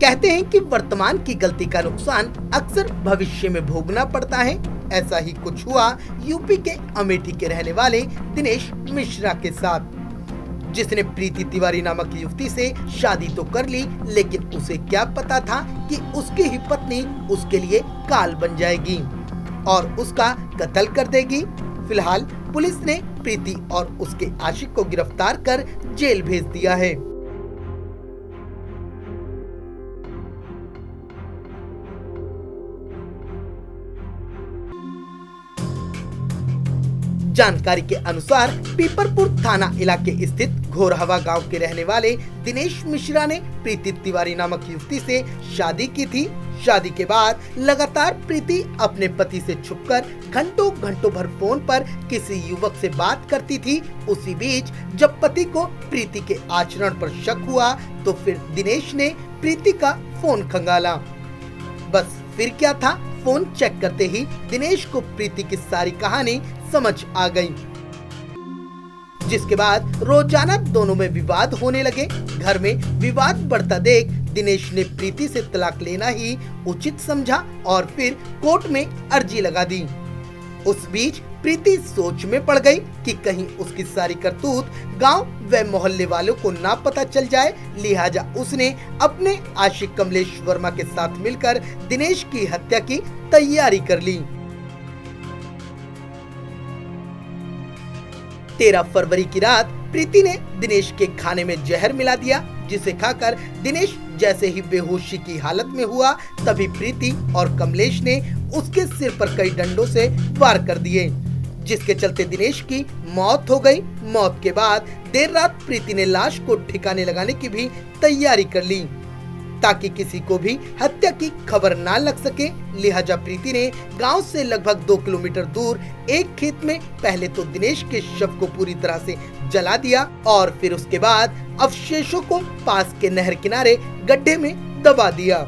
कहते हैं कि वर्तमान की गलती का नुकसान अक्सर भविष्य में भोगना पड़ता है। ऐसा ही कुछ हुआ यूपी के अमेठी के रहने वाले दिनेश मिश्रा के साथ, जिसने प्रीति तिवारी नामक युवती से शादी तो कर ली, लेकिन उसे क्या पता था कि उसकी ही पत्नी उसके लिए काल बन जाएगी और उसका कत्ल कर देगी। फिलहाल पुलिस ने प्रीति और उसके आशिक को गिरफ्तार कर जेल भेज दिया है। जानकारी के अनुसार पीपरपुर थाना इलाके स्थित घोरहवा गांव के रहने वाले दिनेश मिश्रा ने प्रीति तिवारी नामक युवती से शादी की थी। शादी के बाद लगातार प्रीति अपने पति से छुपकर घंटों घंटों भर फोन पर किसी युवक से बात करती थी। उसी बीच जब पति को प्रीति के आचरण पर शक हुआ तो फिर दिनेश ने प्रीति का फोन खंगाला। बस फिर क्या था, फोन चेक करते ही दिनेश को प्रीति की सारी कहानी समझ आ गई, जिसके बाद रोजाना दोनों में विवाद होने लगे। घर में विवाद बढ़ता देख दिनेश ने प्रीति से तलाक लेना ही उचित समझा और फिर कोर्ट में अर्जी लगा दी। उस बीच प्रीति सोच में पड़ गई कि कहीं उसकी सारी करतूत गांव व मोहल्ले वालों को ना पता चल जाए, लिहाजा उसने अपने आशिक कमलेश वर्मा के साथ मिलकर दिनेश की हत्या की तैयारी कर ली। 13 फरवरी की रात प्रीति ने दिनेश के खाने में जहर मिला दिया, जिसे खाकर दिनेश जैसे ही बेहोशी की हालत में हुआ तभी प्रीति और कमलेश ने उसके सिर पर कई डंडों से वार कर दिए, जिसके चलते दिनेश की मौत हो गई। मौत के बाद देर रात प्रीति ने लाश को ठिकाने लगाने की भी तैयारी कर ली ताकि किसी को भी हत्या की खबर ना लग सके। लिहाजा प्रीति ने गांव से लगभग 2 किलोमीटर दूर एक खेत में पहले तो दिनेश के शव को पूरी तरह से जला दिया और फिर उसके बाद अवशेषों को पास के नहर किनारे गड्ढे में दबा दिया।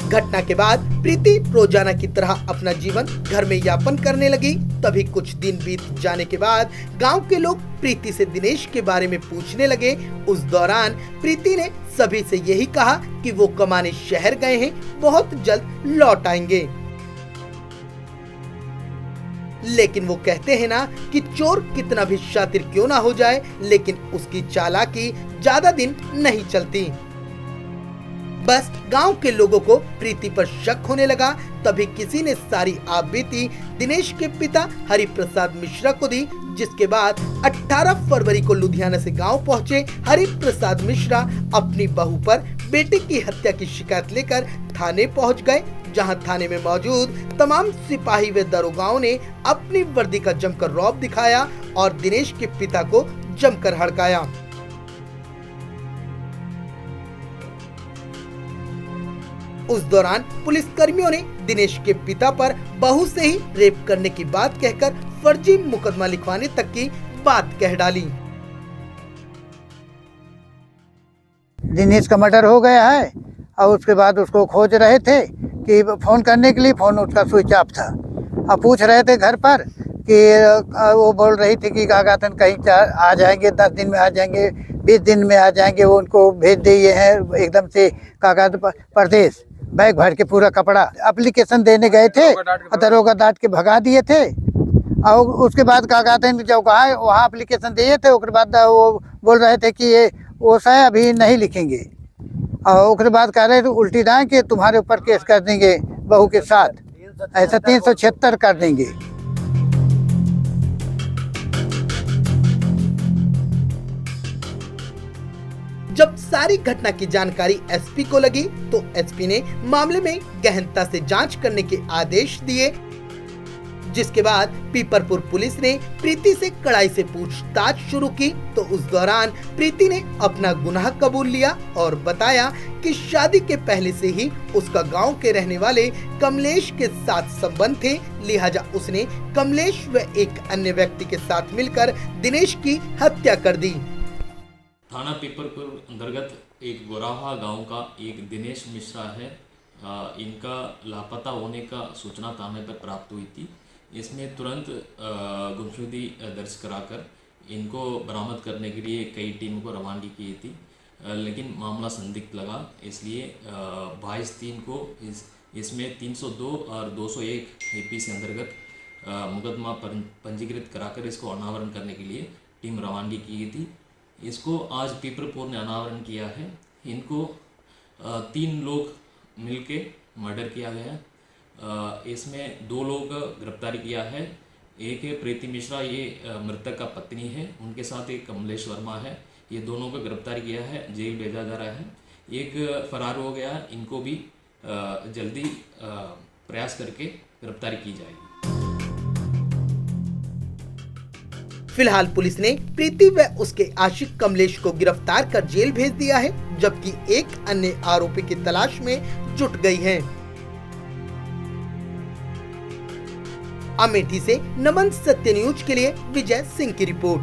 घटना के बाद प्रीति रोजाना की तरह अपना जीवन घर में यापन करने लगी। तभी कुछ दिन बीत जाने के बाद गांव के लोग प्रीति से दिनेश के बारे में पूछने लगे। उस दौरान प्रीति ने सभी से यही कहा कि वो कमाने शहर गए हैं, बहुत जल्द लौट आएंगे। लेकिन वो कहते हैं ना कि चोर कितना भी शातिर क्यों ना हो जाए, लेकिन उसकी चालाकी ज्यादा दिन नहीं चलती। बस गांव के लोगों को प्रीति पर शक होने लगा। तभी किसी ने सारी आपबीती दिनेश के पिता हरि प्रसाद मिश्रा को दी, जिसके बाद 18 फरवरी को लुधियाना से गांव पहुंचे हरि प्रसाद मिश्रा अपनी बहू पर बेटे की हत्या की शिकायत लेकर थाने पहुंच गए, जहां थाने में मौजूद तमाम सिपाही व दरोगाओं ने अपनी वर्दी का जमकर रौब दिखाया और दिनेश के पिता को जमकर हड़काया। उस दौरान पुलिस कर्मियों ने दिनेश के पिता पर बहू से ही रेप करने की बात कहकर फर्जी मुकदमा लिखवाने तक की बात कह डाली। दिनेश का मर्डर हो गया है और उसके बाद उसको खोज रहे थे कि फोन करने के लिए फोन उसका स्विच ऑफ था। अब पूछ रहे थे घर पर कि वो बोल रही थी कि कागातन कहीं आ जाएंगे, 10 दिन में आ जाएंगे, 20 दिन में आ जाएंगे। वो उनको भेज दिए हैं एकदम से कागज प्रदेश, बैग भर के पूरा कपड़ा। एप्लीकेशन देने गए थे, दरोगा डांट के भगा दिए थे और उसके बाद कागज जब कहा वहाँ एप्लीकेशन दिए थे, उसके बाद वो बोल रहे थे कि ये वो शायद अभी नहीं लिखेंगे और उसके बाद कह रहे थे उल्टी दाएं कि तुम्हारे ऊपर केस कर देंगे बहू के साथ, ऐसा 376 कर देंगे। जब सारी घटना की जानकारी एसपी को लगी तो एसपी ने मामले में गहनता से जांच करने के आदेश दिए, जिसके बाद पीपरपुर पुलिस ने प्रीति से कड़ाई से पूछताछ शुरू की। तो उस दौरान प्रीति ने अपना गुनाह कबूल लिया और बताया कि शादी के पहले से ही उसका गांव के रहने वाले कमलेश के साथ संबंध थे, लिहाजा उसने कमलेश व एक अन्य व्यक्ति के साथ मिलकर दिनेश की हत्या कर दी। थाना पीपरपुर अंतर्गत एक गोराहा गांव का एक दिनेश मिश्रा है। इनका लापता होने का सूचना थाने पर प्राप्त हुई थी। इसमें तुरंत गुमशुदगी दर्ज कराकर इनको बरामद करने के लिए कई टीमों को रवानगी की थी, लेकिन मामला संदिग्ध लगा, इसलिए 22/3 को इसमें 302 और 201 APC के अंतर्गत मुकदमा पंजीकृत कराकर इसको अनावरण करने के लिए टीम रवानगी की गई थी। इसको आज पीपरपुर ने अनावरण किया है। इनको 3 लोग मिलके मर्डर किया गया है। इसमें 2 लोग गिरफ्तारी किया है। एक है प्रीति मिश्रा, ये मृतक का पत्नी है, उनके साथ एक कमलेश वर्मा है, ये दोनों को गिरफ्तार किया है, जेल भेजा जा रहा है। एक फरार हो गया, इनको भी जल्दी प्रयास करके गिरफ्तारी की जाएगी। फिलहाल पुलिस ने प्रीति व उसके आशिक कमलेश को गिरफ्तार कर जेल भेज दिया है, जबकि एक अन्य आरोपी की तलाश में जुट गई है। अमेठी से नमन सत्य न्यूज के लिए विजय सिंह की रिपोर्ट।